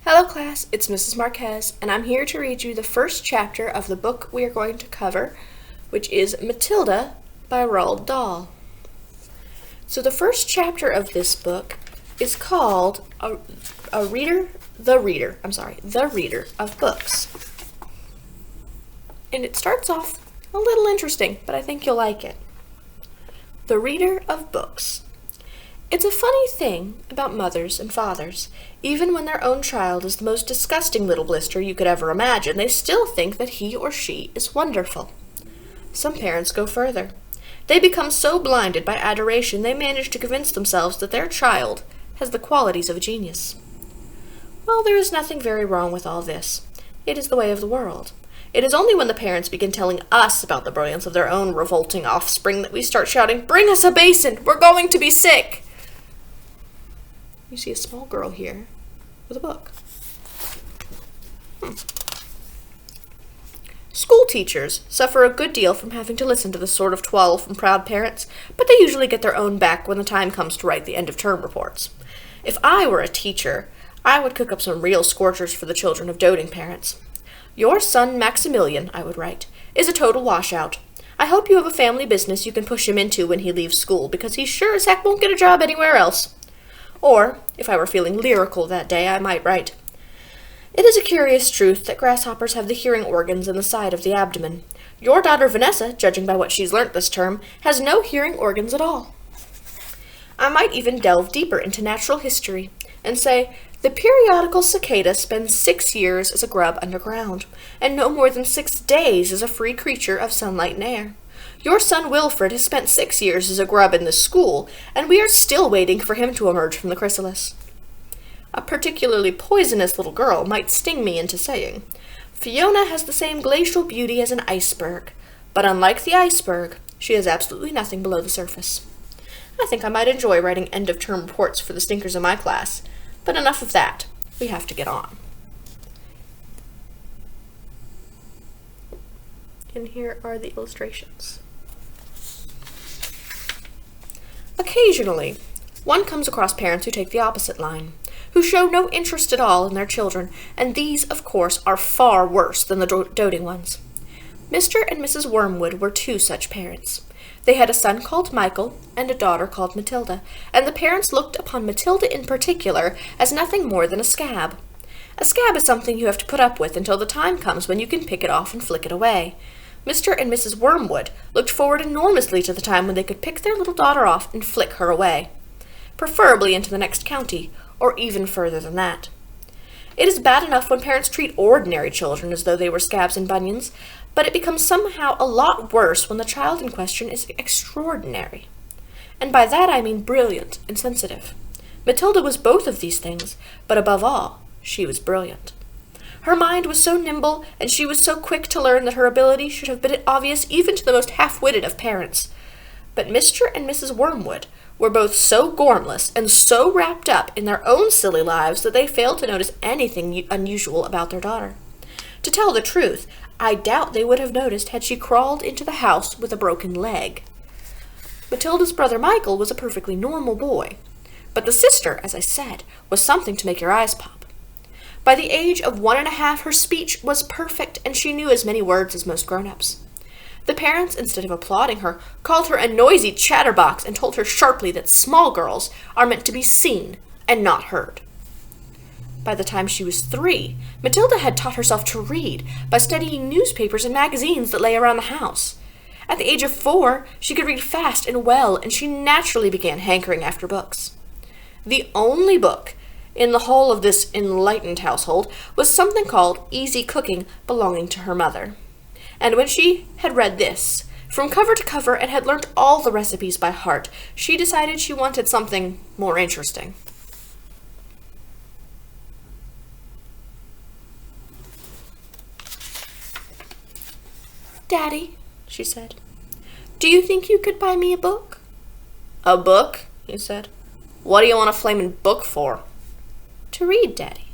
Hello class, it's Mrs. Marquez, and I'm here to read you the first chapter of the book we are going to cover, which is Matilda by Roald Dahl. So the first chapter of this book is called The Reader of Books. And it starts off a little interesting, but I think you'll like it. The Reader of Books. It's a funny thing about mothers and fathers. Even when their own child is the most disgusting little blister you could ever imagine, they still think that he or she is wonderful. Some parents go further. They become so blinded by adoration they manage to convince themselves that their child has the qualities of a genius. Well, there is nothing very wrong with all this. It is the way of the world. It is only when the parents begin telling us about the brilliance of their own revolting offspring that we start shouting, "Bring us a basin! We're going to be sick!" You see a small girl here with a book. School teachers suffer a good deal from having to listen to this sort of twaddle from proud parents, but they usually get their own back when the time comes to write the end-of-term reports. If I were a teacher, I would cook up some real scorchers for the children of doting parents. "Your son Maximilian," I would write, "is a total washout. I hope you have a family business you can push him into when he leaves school, because he sure as heck won't get a job anywhere else." Or, if I were feeling lyrical that day, I might write, "It is a curious truth that grasshoppers have the hearing organs in the side of the abdomen. Your daughter Vanessa, judging by what she's learnt this term, has no hearing organs at all." I might even delve deeper into natural history and say, "The periodical cicada spends 6 years as a grub underground, and no more than 6 days as a free creature of sunlight and air. Your son Wilfred has spent 6 years as a grub in this school, and we are still waiting for him to emerge from the chrysalis." A particularly poisonous little girl might sting me into saying, "Fiona has the same glacial beauty as an iceberg, but unlike the iceberg, she has absolutely nothing below the surface." I think I might enjoy writing end-of-term reports for the stinkers in my class, but enough of that. We have to get on. And here are the illustrations. Occasionally, one comes across parents who take the opposite line, who show no interest at all in their children, and these, of course, are far worse than the doting ones. Mr. and Mrs. Wormwood were 2 such parents. They had a son called Michael and a daughter called Matilda, and the parents looked upon Matilda in particular as nothing more than a scab. A scab is something you have to put up with until the time comes when you can pick it off and flick it away. Mr. and Mrs. Wormwood looked forward enormously to the time when they could pick their little daughter off and flick her away, preferably into the next county, or even further than that. It is bad enough when parents treat ordinary children as though they were scabs and bunions, but it becomes somehow a lot worse when the child in question is extraordinary. And by that I mean brilliant and sensitive. Matilda was both of these things, but above all, she was brilliant. Her mind was so nimble, and she was so quick to learn that her ability should have been obvious even to the most half-witted of parents. But Mr. and Mrs. Wormwood were both so gormless and so wrapped up in their own silly lives that they failed to notice anything unusual about their daughter. To tell the truth, I doubt they would have noticed had she crawled into the house with a broken leg. Matilda's brother Michael was a perfectly normal boy, but the sister, as I said, was something to make your eyes pop. By the age of 1½ her speech was perfect, and she knew as many words as most grown-ups. The parents, instead of applauding her, called her a noisy chatterbox and told her sharply that small girls are meant to be seen and not heard. By the time she was 3, Matilda had taught herself to read by studying newspapers and magazines that lay around the house. At the age of 4, she could read fast and well, and she naturally began hankering after books. The only book in the whole of this enlightened household was something called Easy Cooking, belonging to her mother. And when she had read this, from cover to cover, and had learnt all the recipes by heart, she decided she wanted something more interesting. "Daddy," she said, "do you think you could buy me a book?" "A book?" he said. "What do you want a flamin' book for?" "To read, Daddy."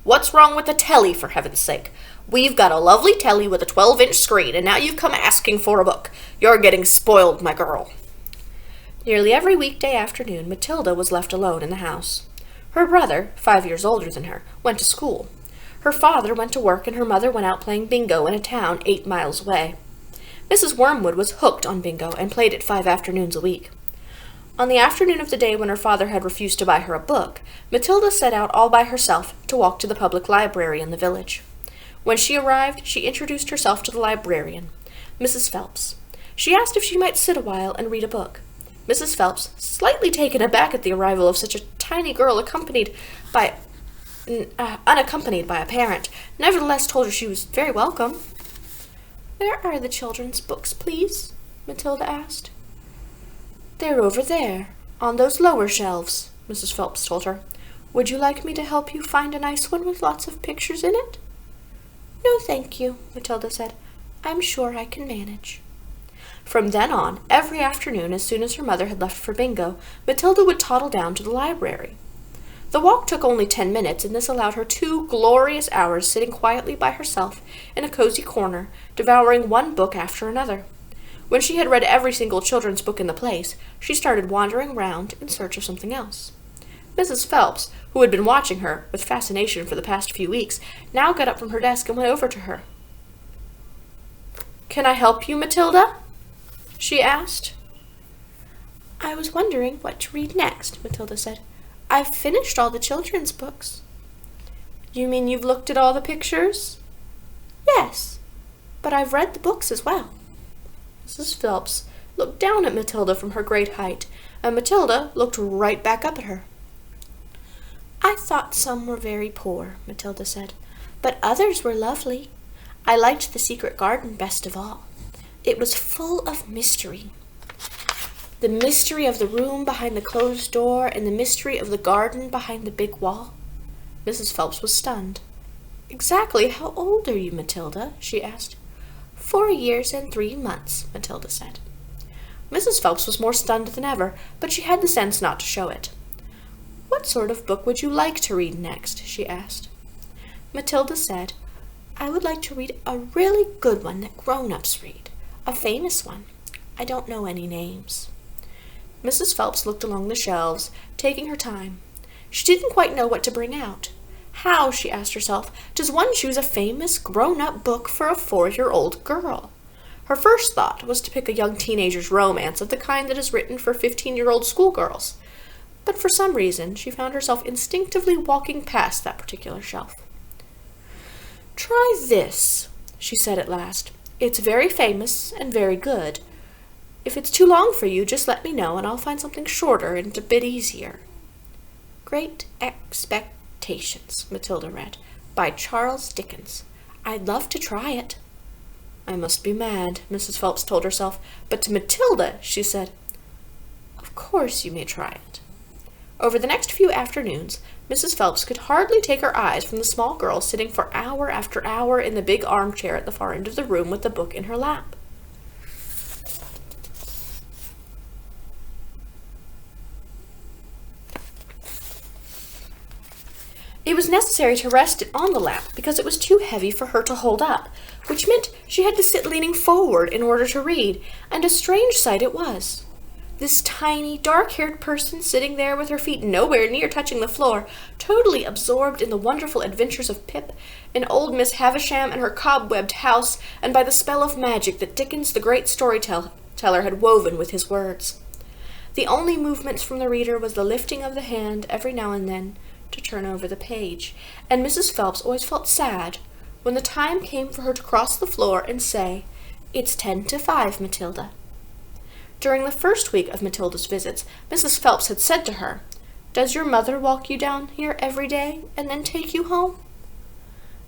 "What's wrong with the telly, for heaven's sake? We've got a lovely telly with a 12-inch screen, and now you've come asking for a book. You're getting spoiled, my girl." Nearly every weekday afternoon, Matilda was left alone in the house. Her brother, 5 years older than her, went to school. Her father went to work and her mother went out playing bingo in a town 8 miles away. Mrs. Wormwood was hooked on bingo and played it 5 afternoons a week. On the afternoon of the day when her father had refused to buy her a book, Matilda set out all by herself to walk to the public library in the village. When she arrived, she introduced herself to the librarian, Mrs. Phelps. She asked if she might sit a while and read a book. Mrs. Phelps, slightly taken aback at the arrival of such a tiny girl unaccompanied by a parent, nevertheless told her she was very welcome. "Where are the children's books, please?" Matilda asked. "They're over there, on those lower shelves," Mrs. Phelps told her. "Would you like me to help you find a nice one with lots of pictures in it?" "No, thank you," Matilda said. "I'm sure I can manage." From then on, every afternoon, as soon as her mother had left for bingo, Matilda would toddle down to the library. The walk took only 10 minutes, and this allowed her 2 glorious hours sitting quietly by herself in a cozy corner, devouring one book after another. When she had read every single children's book in the place, she started wandering round in search of something else. Mrs. Phelps, who had been watching her with fascination for the past few weeks, now got up from her desk and went over to her. "Can I help you, Matilda?" she asked. "I was wondering what to read next," Matilda said. "I've finished all the children's books." "You mean you've looked at all the pictures?" "Yes, but I've read the books as well." Mrs. Phelps looked down at Matilda from her great height, and Matilda looked right back up at her. "I thought some were very poor," Matilda said, "but others were lovely. I liked The Secret Garden best of all. It was full of mystery. The mystery of the room behind the closed door and the mystery of the garden behind the big wall." Mrs. Phelps was stunned. "Exactly how old are you, Matilda?" she asked. 4 years and 3 months, Matilda said. Mrs. Phelps was more stunned than ever, but she had the sense not to show it. "What sort of book would you like to read next?" she asked. Matilda said, "I would like to read a really good one that grown-ups read. A famous one. I don't know any names." Mrs. Phelps looked along the shelves, taking her time. She didn't quite know what to bring out. How, she asked herself, does one choose a famous, grown-up book for a 4-year-old girl? Her first thought was to pick a young teenager's romance of the kind that is written for 15-year-old schoolgirls. But for some reason, she found herself instinctively walking past that particular shelf. "Try this," she said at last. "It's very famous and very good. If it's too long for you, just let me know and I'll find something shorter and a bit easier." "Great Expectations," Matilda read, by Charles Dickens. "I'd love to try it." "I must be mad," Mrs. Phelps told herself, but to Matilda she said, "Of course you may try it." Over the next few afternoons, Mrs. Phelps could hardly take her eyes from the small girl sitting for hour after hour in the big armchair at the far end of the room with the book in her lap. It was necessary to rest it on the lap because it was too heavy for her to hold up, which meant she had to sit leaning forward in order to read, and a strange sight it was. This tiny, dark-haired person sitting there with her feet nowhere near touching the floor, totally absorbed in the wonderful adventures of Pip, and old Miss Havisham and her cobwebbed house, and by the spell of magic that Dickens, the great storyteller, had woven with his words. The only movement from the reader was the lifting of the hand every now and then to turn over the page, and Mrs. Phelps always felt sad when the time came for her to cross the floor and say, "It's 10 to 5, Matilda." During the first week of Matilda's visits, Mrs. Phelps had said to her, "Does your mother walk you down here every day and then take you home?"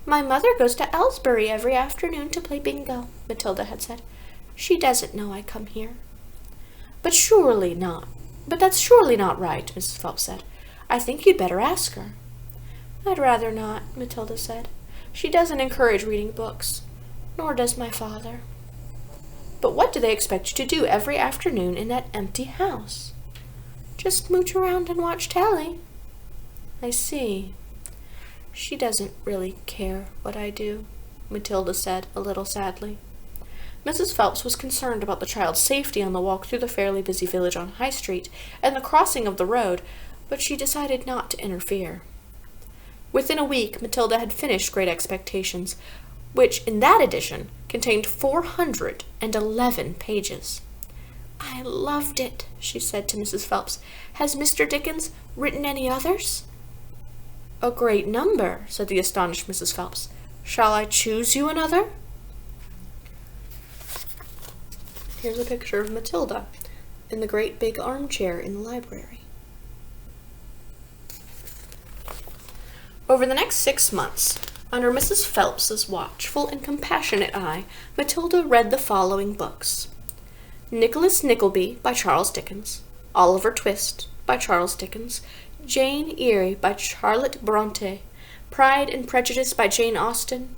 "My mother goes to Ellsbury every afternoon to play bingo," Matilda had said. "She doesn't know I come here." But that's surely not right," Mrs. Phelps said. "I think you'd better ask her." "I'd rather not," Matilda said. "She doesn't encourage reading books, nor does my father." "But what do they expect you to do every afternoon in that empty house?" "Just mooch around and watch telly." "I see. She doesn't really care what I do," Matilda said a little sadly. Mrs. Phelps was concerned about the child's safety on the walk through the fairly busy village on High Street and the crossing of the road, but she decided not to interfere. Within a week, Matilda had finished Great Expectations, which, in that edition, contained 411 pages. "I loved it," she said to Mrs. Phelps. "Has Mr. Dickens written any others?" "A great number," said the astonished Mrs. Phelps. "Shall I choose you another?" Here's a picture of Matilda in the great big armchair in the library. Over the next 6 months, under Mrs. Phelps's watchful and compassionate eye, Matilda read the following books: Nicholas Nickleby by Charles Dickens, Oliver Twist by Charles Dickens, Jane Eyre by Charlotte Bronte, Pride and Prejudice by Jane Austen,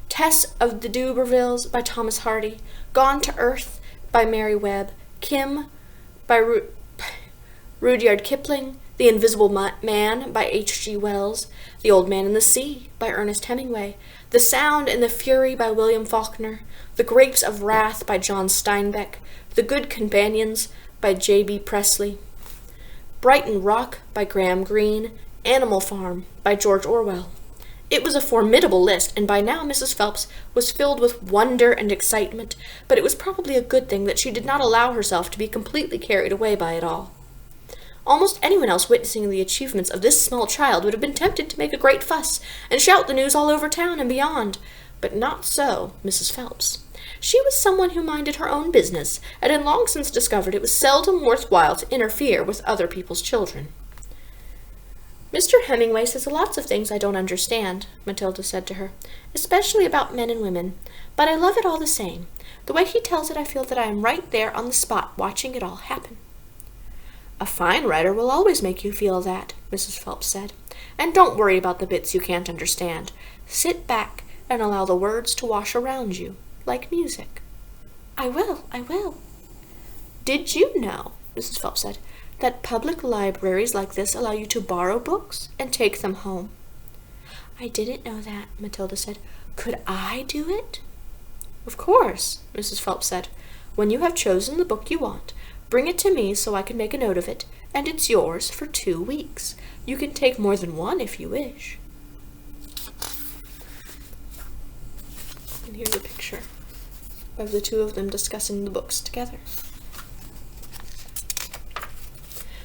Tess of the D'Urbervilles by Thomas Hardy, Gone to Earth by Mary Webb, Kim by Rudyard Kipling, The Invisible Man by H.G. Wells, The Old Man and the Sea by Ernest Hemingway, The Sound and the Fury by William Faulkner, The Grapes of Wrath by John Steinbeck, The Good Companions by J.B. Presley, Brighton Rock by Graham Greene, Animal Farm by George Orwell. It was a formidable list, and by now Mrs. Phelps was filled with wonder and excitement, but it was probably a good thing that she did not allow herself to be completely carried away by it all. Almost anyone else witnessing the achievements of this small child would have been tempted to make a great fuss and shout the news all over town and beyond, but not so Mrs. Phelps. She was someone who minded her own business, and had long since discovered it was seldom worthwhile to interfere with other people's children. "Mr. Hemingway says lots of things I don't understand," Matilda said to her, "especially about men and women, but I love it all the same. The way he tells it, I feel that I am right there on the spot watching it all happen." "A fine writer will always make you feel that," Mrs. Phelps said, "and don't worry about the bits you can't understand. Sit back and allow the words to wash around you, like music." I will. "Did you know," Mrs. Phelps said, "that public libraries like this allow you to borrow books and take them home?" "I didn't know that," Matilda said. "Could I do it?" "Of course," Mrs. Phelps said. "When you have chosen the book you want, bring it to me so I can make a note of it, and it's yours for 2 weeks. You can take more than one if you wish." And here's a picture of the two of them discussing the books together.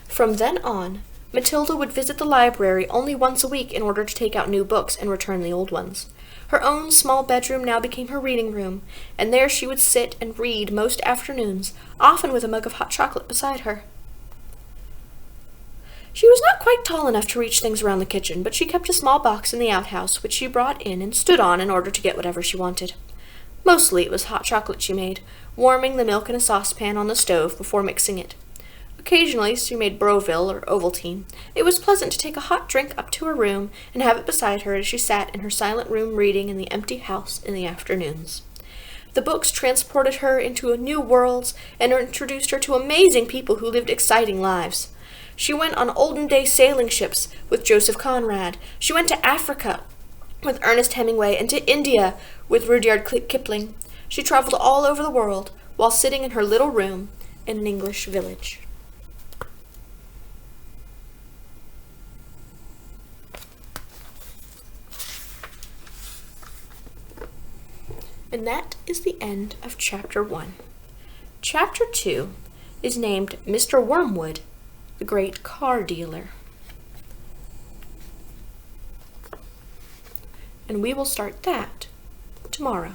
From then on, Matilda would visit the library only once a week in order to take out new books and return the old ones. Her own small bedroom now became her reading room, and there she would sit and read most afternoons, often with a mug of hot chocolate beside her. She was not quite tall enough to reach things around the kitchen, but she kept a small box in the outhouse, which she brought in and stood on in order to get whatever she wanted. Mostly it was hot chocolate she made, warming the milk in a saucepan on the stove before mixing it. Occasionally she made Broville or Ovaltine. It was pleasant to take a hot drink up to her room and have it beside her as she sat in her silent room reading in the empty house in the afternoons. The books transported her into new worlds and introduced her to amazing people who lived exciting lives. She went on olden-day sailing ships with Joseph Conrad. She went to Africa with Ernest Hemingway and to India with Rudyard Kipling. She traveled all over the world while sitting in her little room in an English village. And that is the end of Chapter 1. Chapter 2 is named Mr. Wormwood, the Great Car Dealer. And we will start that tomorrow.